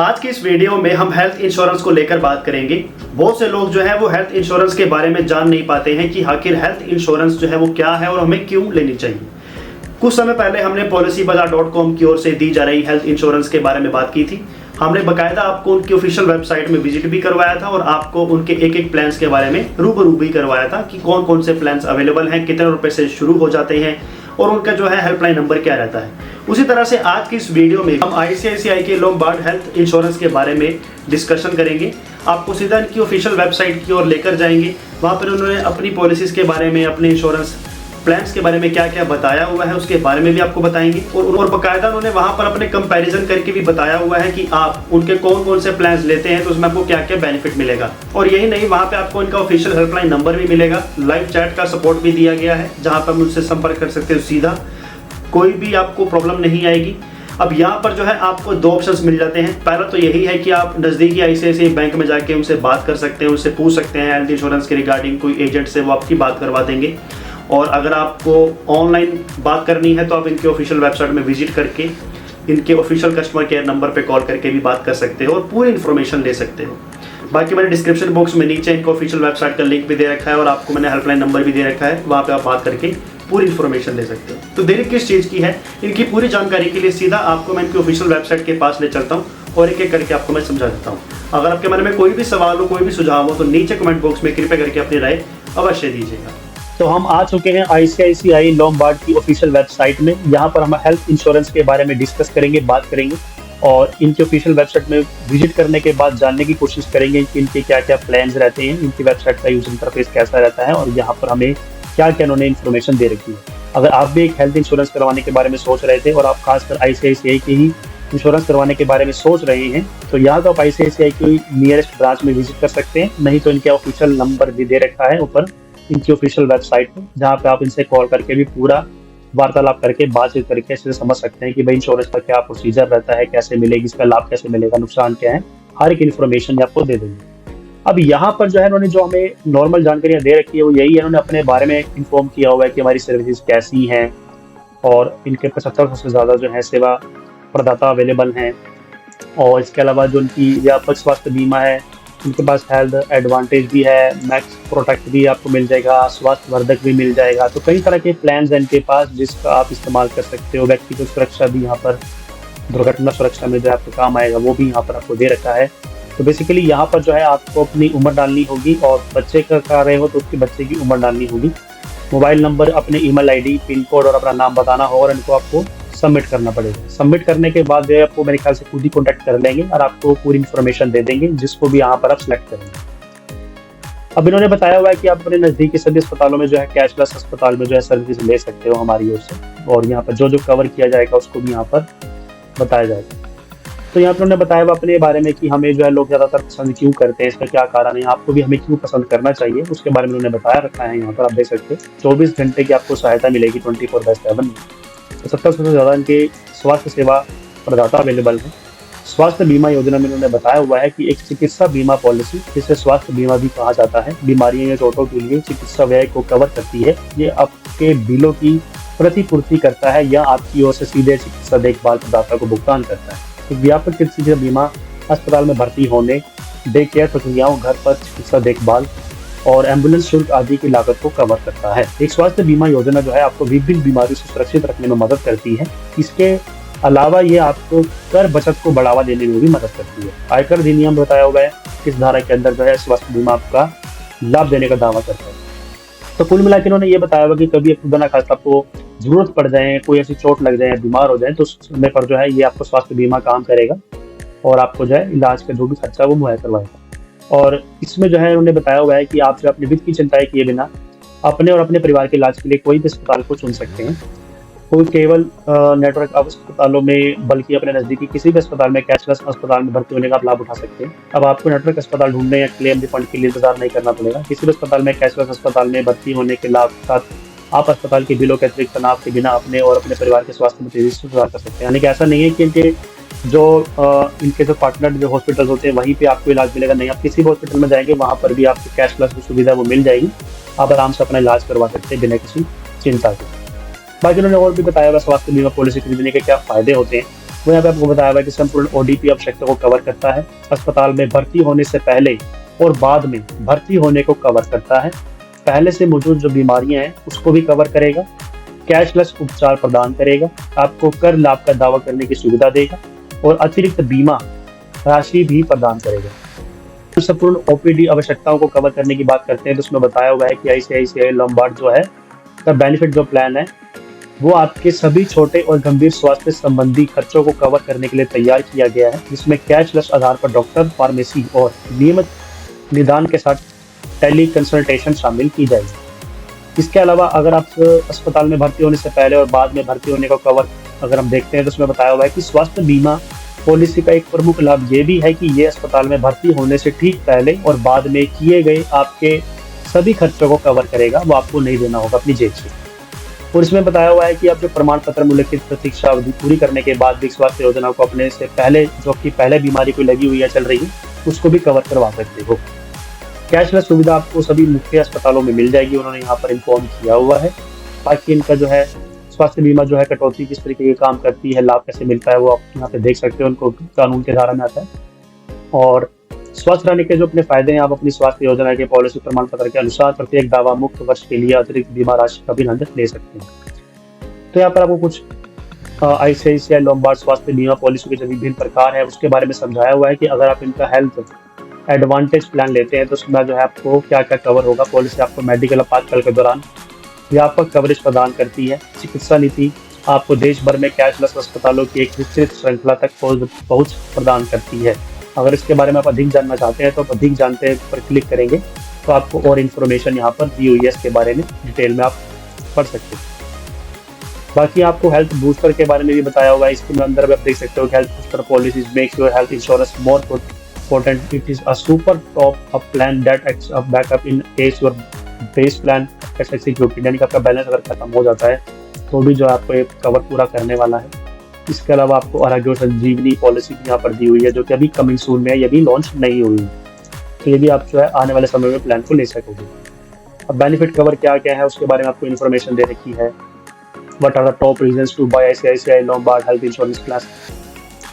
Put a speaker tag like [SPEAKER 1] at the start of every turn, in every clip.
[SPEAKER 1] आज की इस वीडियो में हम हेल्थ इंश्योरेंस को लेकर बात करेंगे। बहुत से लोग जो है वो हेल्थ इंश्योरेंस के बारे में जान नहीं पाते हैं कि आखिर हेल्थ इंश्योरेंस जो है वो क्या है और हमें क्यों लेनी चाहिए। कुछ समय पहले हमने policybazaar.com की ओर से दी जा रही हेल्थ इंश्योरेंस के बारे में बात की थी। हमने बकायदा आपको उनकी ऑफिशियल वेबसाइट में विजिट भी करवाया था और आपको उनके एक एक प्लान्स के बारे में रूबरू भी करवाया था कि कौन कौन से प्लान्स अवेलेबल हैं, कितने रुपए से शुरू हो जाते हैं और उनका जो है हेल्पलाइन नंबर क्या रहता है। उसी तरह से आज की इस वीडियो में हम ICICI के लोम्बार्ड हेल्थ इंश्योरेंस के बारे में डिस्कशन करेंगे। आपको सीधा इनकी ऑफिशियल वेबसाइट की ओर लेकर जाएंगे। वहाँ पर उन्होंने अपनी पॉलिसीज़ के बारे में, अपने इंश्योरेंस प्लान्स के बारे में क्या क्या बताया हुआ है उसके बारे में भी आपको बताएंगे और बाकायदा उन्होंने वहाँ पर अपने कंपैरिजन करके भी बताया हुआ है कि आप उनके कौन कौन से प्लान्स लेते हैं तो उसमें आपको क्या क्या बेनिफिट मिलेगा। और यही नहीं, वहाँ पे आपको इनका ऑफिशियल हेल्पलाइन नंबर भी मिलेगा। लाइव चैट का सपोर्ट भी दिया गया है जहाँ पर मुझसे संपर्क कर सकते हो सीधा, कोई भी आपको प्रॉब्लम नहीं आएगी। अब यहाँ पर जो है आपको दो ऑप्शंस मिल जाते हैं। पहला तो यही है कि आप नज़दीकी ICICI बैंक में जाके उनसे बात कर सकते हैं, उनसे पूछ सकते हैं हेल्थ इंश्योरेंस के रिगार्डिंग, कोई एजेंट से वो आपकी बात करवा देंगे। और अगर आपको ऑनलाइन बात करनी है तो आप इनके ऑफिशियल वेबसाइट में विजिट करके इनके ऑफिशियल कस्टमर केयर नंबर पे कॉल करके भी बात कर सकते हो और पूरी इन्फॉर्मेशन ले सकते हो। बाकी मैंने डिस्क्रिप्शन बॉक्स में नीचे इनका ऑफिशियल वेबसाइट का लिंक भी दे रखा है और आपको मैंने हेल्पलाइन नंबर भी दे रखा है, वहाँ पे आप बात करके पूरी इन्फॉर्मेशन ले सकते हो। तो देरी किस चीज़ की है, इनकी पूरी जानकारी के लिए सीधा आपको मैं इनकी ऑफिशियल वेबसाइट के पास ले चलता हूँ और एक एक करके आपको मैं समझा देता हूँ। अगर आपके मन में कोई भी सवाल हो, कोई भी सुझाव हो तो नीचे कमेंट बॉक्स में कृपया करके अपनी राय अवश्य दीजिएगा।
[SPEAKER 2] तो हम आ चुके हैं ICICI लोम्बार्ड की ऑफिशियल वेबसाइट में। यहाँ पर हम हेल्थ इंश्योरेंस के बारे में डिस्कस करेंगे, बात करेंगे और इनकी ऑफिशियल वेबसाइट में विजिट करने के बाद जानने की कोशिश करेंगे कि इनके क्या क्या प्लान्स रहते हैं, इनकी वेबसाइट का यूजर इंटरफेस कैसा रहता है और यहाँ पर हमें क्या क्या उन्होंने इन्फॉर्मेशन दे रखी है। अगर आप भी एक हेल्थ इंश्योरेंस करवाने के बारे में सोच रहे थे और आप खासकर ICICI की ही इंश्योरेंस करवाने के बारे में सोच रहे हैं तो यहाँ तो आप ICICI की नियरेस्ट ब्रांच में विजिट कर सकते हैं, नहीं तो इनके ऑफिशियल नंबर भी दे रखा है ऊपर इनकी ऑफिशियल वेबसाइट पे, जहाँ पे आप इनसे कॉल करके भी पूरा वार्तालाप करके बातचीत करके इससे समझ सकते हैं कि भाई इंश्योरेंस का क्या प्रोसीजर रहता है, कैसे मिलेगी, इसका लाभ कैसे मिलेगा, नुकसान क्या है, हर एक इन्फॉर्मेशन आपको दे देंगे। अब यहाँ पर जो है उन्होंने जो हमें नॉर्मल जानकारियाँ दे रखी है वो यही है, उन्होंने अपने बारे में इन्फॉर्म किया हुआ है कि हमारी सर्विसेज कैसी हैं और इनके 75 से ज़्यादा जो है सेवा प्रदाता अवेलेबल हैं। और इसके अलावा जो उनकी व्यापक स्वास्थ्य बीमा है, उनके पास हेल्थ एडवांटेज भी है, मैक्स प्रोटेक्ट भी आपको मिल जाएगा, स्वास्थ्य वर्धक भी मिल जाएगा। तो कई तरह के प्लान्स हैं इनके पास जिसका आप इस्तेमाल कर सकते हो। व्यक्तिगत सुरक्षा भी यहाँ पर, दुर्घटना सुरक्षा में जो आपको काम आएगा वो भी यहाँ पर आपको दे रखा है। तो बेसिकली यहाँ पर जो है आपको अपनी उम्र डालनी होगी और बच्चे का कर रहे हो तो उसके बच्चे की उम्र डालनी होगी, मोबाइल नंबर, अपने ईमेल ID, पिन कोड और अपना नाम बताना होगा और इनको आपको सबमिट करना पड़ेगा। सबमिट करने के बाद जो है आपको मेरे ख्याल से खुद ही कॉन्टैक्ट कर लेंगे और आपको पूरी इन्फॉर्मेशन दे देंगे जिसको भी यहाँ पर आप सिलेक्ट करेंगे। अब इन्होंने बताया हुआ है कि आप अपने नज़दीकी सभी अस्पतालों में जो है कैशलेस अस्पताल में जो है सर्विस ले सकते हो हमारी ओर से, और यहाँ पर जो जो कवर किया जाएगा उसको भी यहाँ पर बताया जाएगा। तो यहाँ पर उन्होंने बताया हुआ अपने बारे में कि हमें जो है लोग ज़्यादातर पसंद क्यों करते हैं, इसका क्या कारण है, आपको भी हमें क्यों पसंद करना चाहिए, उसके बारे में उन्होंने बताया रखा है। यहाँ पर आप देख सकते हो 24 घंटे की आपको सहायता मिलेगी 24/7। 70 से ज़्यादा इनके स्वास्थ्य सेवा प्रदाता अवेलेबल हैं। स्वास्थ्य बीमा योजना में उन्होंने बताया हुआ है कि एक चिकित्सा बीमा पॉलिसी, जिसे स्वास्थ्य बीमा भी कहा जाता है, बीमारियों या चोटों के लिए चिकित्सा व्यय को कवर करती है। ये आपके बिलों की प्रतिपूर्ति करता है या आपकी ओर से सीधे चिकित्सा देखभाल प्रदाता को भुगतान करता है। एक व्यापक चिकित्सा बीमा अस्पताल में भर्ती होने, डे केयर प्रक्रियाओं, घर पर चिकित्सा देखभाल और एम्बुलेंस शुल्क आदि की लागत को कवर करता है। एक स्वास्थ्य बीमा योजना जो है आपको विभिन्न बीमारियों से सुरक्षित रखने में मदद करती है। इसके अलावा ये आपको कर बचत को बढ़ावा देने में भी मदद करती है। आयकर अधिनियम बताया हुआ है किस धारा के अंदर जो है स्वास्थ्य बीमा आपका लाभ देने का दावा करता है। तो कुल मिलाकर इन्होंने ये बताया हुआ कि कभी खुदा ना खास्ता आपको जरूरत पड़ जाए, कोई ऐसी चोट लग जाए, बीमार हो जाए तो उस समय पर जो है ये आपको स्वास्थ्य बीमा काम करेगा और आपको जो है इलाज का जो भी खर्चा वो मुहैया करवाएगा। और इसमें जो है उन्होंने बताया हुआ है कि आप जो अपने वित्त की चिंताएं किए बिना अपने और अपने परिवार के इलाज के लिए कोई भी अस्पताल को चुन सकते हैं। कोई केवल नेटवर्क अस्पतालों में बल्कि अपने नज़दीकी किसी भी अस्पताल में कैशलेस अस्पताल में भर्ती होने का आप लाभ उठा सकते हैं। अब आपको नेटवर्क अस्पताल ढूंढने या क्लेम रिफंड के लिए इंतजार नहीं करना पड़ेगा। किसी भी अस्पताल में कैशलेस अस्पताल में भर्ती होने के लाभ के साथ आप अस्पताल के बिलों के अतिरिक्त तनाव के बिना अपने और अपने परिवार के स्वास्थ्य में तेजी से सुधार कर सकते हैं। यानी कि ऐसा नहीं है कि इनके जो पार्टनर जो हॉस्पिटल होते हैं वहीं पे आपको इलाज मिलेगा, नहीं, आप किसी भी हॉस्पिटल में जाएंगे वहाँ पर भी आपको कैशलेस की सुविधा वो मिल जाएगी, आप आराम से अपना इलाज करवा सकते हैं बिना किसी चिंता के। बाकी उन्होंने और भी बताया हुआ स्वास्थ्य बीमा पॉलिसी खरीदने के क्या फ़ायदे होते हैं। वो यहाँ पे आपको बताया हुआ है कि संपूर्ण ओडीपी आवश्यकता को कवर करता है, अस्पताल में भर्ती होने से पहले और बाद में भर्ती होने को कवर करता है, पहले से मौजूद जो बीमारियां हैं उसको भी कवर करेगा, कैशलेस उपचार प्रदान करेगा, आपको कर लाभ का दावा करने की सुविधा देगा और अतिरिक्त बीमा राशि भी प्रदान करेगा। तो संपूर्ण ओपीडी आवश्यकताओं को कवर करने की बात करते हैं तो उसमें बताया हुआ है कि आईसीआईसीआई लोम्बार्ड जो है का बेनिफिट जो प्लान है वो आपके सभी छोटे और गंभीर स्वास्थ्य संबंधी खर्चों को कवर करने के लिए तैयार किया गया है, जिसमें कैशलेस आधार पर डॉक्टर, फार्मेसी और नियमित निदान के साथ टेली कंसल्टेशन शामिल की जाएगी। इसके अलावा अगर आप अस्पताल में भर्ती होने से पहले और बाद में भर्ती होने को कवर अगर हम देखते हैं तो उसमें बताया हुआ है कि स्वास्थ्य बीमा पॉलिसी का एक प्रमुख लाभ ये भी है कि ये अस्पताल में भर्ती होने से ठीक पहले और बाद में किए गए आपके सभी खर्चों को कवर करेगा, वो आपको नहीं देना होगा अपनी जेब से। और इसमें बताया हुआ है कि आप जो प्रमाण पत्र में उल्लिखित प्रतीक्षा अवधि पूरी करने के बाद भी स्वास्थ्य योजना को अपने से पहले जो कि पहले बीमारी कोई लगी हुई है चल रही है उसको भी कवर करवा सकते हो। कैशलेस सुविधा आपको सभी मुख्य अस्पतालों में मिल जाएगी, उन्होंने यहाँ पर इन्फॉर्म किया हुआ है। बाकी इनका जो है स्वास्थ्य बीमा जो है कटौती किस तरीके की काम करती है, लाभ कैसे मिलता है, वो आप यहाँ पे देख सकते हो, उनको कानून के धारा में आता है। और स्वस्थ रहने के जो अपने फायदे हैं, आप अपनी स्वास्थ्य योजना के पॉलिसी प्रमाण पत्र के अनुसार प्रत्येक दावा मुक्त वर्ष के लिए अतिरिक्त बीमा राशि का भी आनंद ले सकते हैं। तो यहाँ पर आपको कुछ आईसीआईसीआई लोम्बार्ड स्वास्थ्य बीमा पॉलिसी के जो विभिन्न प्रकार है उसके बारे में समझाया हुआ है कि अगर आप इनका हेल्थ एडवांटेज प्लान लेते हैं तो उसमें जो है आपको क्या क्या कवर होगा। पॉलिसी आपको मेडिकल आपातकाल के दौरान व्यापक कवरेज प्रदान करती है। चिकित्सा नीति आपको देश भर में कैशलेस अस्पतालों की एक विस्तृत श्रृंखला तक पहुंच प्रदान करती है। अगर इसके बारे में आप अधिक जानना चाहते हैं तो आप अधिक जानते पर क्लिक करेंगे तो आपको और इन्फॉर्मेशन यहाँ पर दी हुई है, इसके बारे में डिटेल में आप पढ़ सकते हैं। बाकी आपको हेल्थ बूस्टर के बारे में भी बताया हुआ है, इसके अंदर भी आप देख सकते हो कि health booster policies makes your health insurance more potent. It is a super top up plan that acts a backup in case your base plan gets executed, यानी कि आपका बैलेंस अगर खत्म हो जाता है तो भी जो आपको ये कवर पूरा करने वाला है। इसके अलावा आपको आरोग्य संजीवनी पॉलिसी भी यहाँ पर दी हुई है जो कि अभी कमिंग सून में है, ये भी लॉन्च नहीं हुई, तो ये भी आप जो है आने वाले समय में प्लान को ले सकोगे। अब बेनिफिट कवर क्या क्या है उसके बारे में आपको इन्फॉर्मेशन दे रखी है। What are the top reasons to buy ICICI Lombard health insurance plan,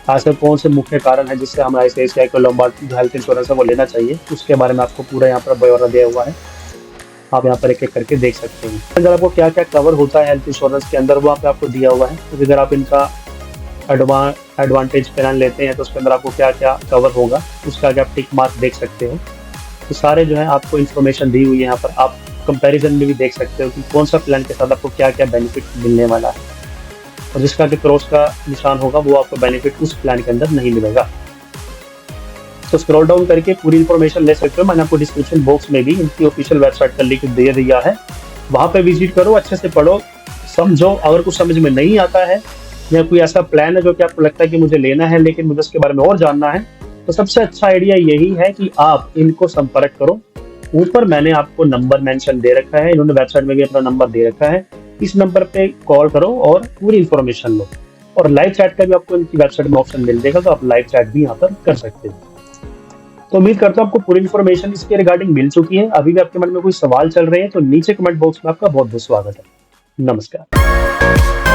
[SPEAKER 2] ऐसे कौन से मुख्य कारण है जिससे हमें आईसीआईसीआई को लोम्बार्ड हेल्थ इंश्योरेंस है वो लेना चाहिए, उसके बारे में आपको पूरा यहाँ पर ब्यौरा दिया हुआ है, आप यहाँ पर एक एक करके देख सकते हैं। अगर आपको क्या क्या कवर होता है हेल्थ इंश्योरेंस के अंदर वो आपको दिया हुआ है। तो अगर आप इनका एडवांटेज प्लान लेते हैं तो उसके अंदर आपको क्या क्या कवर होगा उसका आगे आप टिक मार्क देख सकते हो। तो सारे जो है आपको इन्फॉर्मेशन दी हुई है, यहाँ पर आप कंपैरिजन में भी देख सकते हो कि कौन सा प्लान के साथ आपको क्या क्या बेनिफिट मिलने वाला है, और जिसका कि क्रॉस का निशान होगा वो आपको बेनिफिट उस प्लान के अंदर नहीं मिलेगा। तो स्क्रॉल डाउन करके पूरी इन्फॉर्मेशन ले सकते हो, मैंने आपको डिस्क्रिप्शन बॉक्स में भी इनकी ऑफिशियल वेबसाइट का लिंक दे दिया है, वहाँ पे विजिट करो, अच्छे से पढ़ो, समझो। अगर कुछ समझ में नहीं आता है या कोई ऐसा प्लान है जो कि आपको लगता है कि मुझे लेना है लेकिन मुझे उसके बारे में और जानना है, तो सबसे अच्छा आइडिया यही है कि आप इनको संपर्क करो। ऊपर मैंने आपको नंबर मेंशन दे रखा है, इन्होंने वेबसाइट में भी अपना नंबर दे रखा है, इस नंबर पे कॉल करो और पूरी इन्फॉर्मेशन लो। और लाइव चैट का भी आपको इनकी वेबसाइट में ऑप्शन मिल जाएगा, तो आप लाइव चैट भी यहाँ पर कर सकते हो। तो उम्मीद करता हूँ आपको पूरी इन्फॉर्मेशन इसके रिगार्डिंग मिल चुकी है। अभी भी आपके मन में कोई सवाल चल रहे हैं तो नीचे कमेंट बॉक्स में आपका बहुत बहुत स्वागत है। नमस्कार।